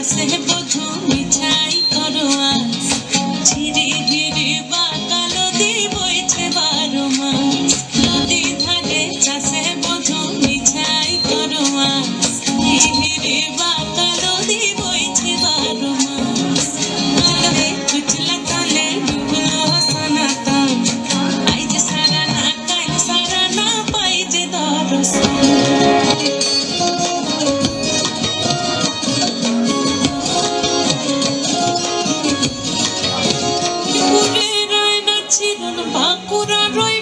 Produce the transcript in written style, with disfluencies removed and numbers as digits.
চাষে বধু মিঠাই করো আস ঝিরি ঝিরি বা কালো দি বইছে 12 মাস নদী ধারে চাষে বধু মিঠাই করো আস ঝিরি বা কালো দি বইছে 12 মাস কালে কুচলা তলে ডুবলো সনাতন আইজ সারা না কাল সারা না পাই যে দর্শন বাঁকুড়া রয়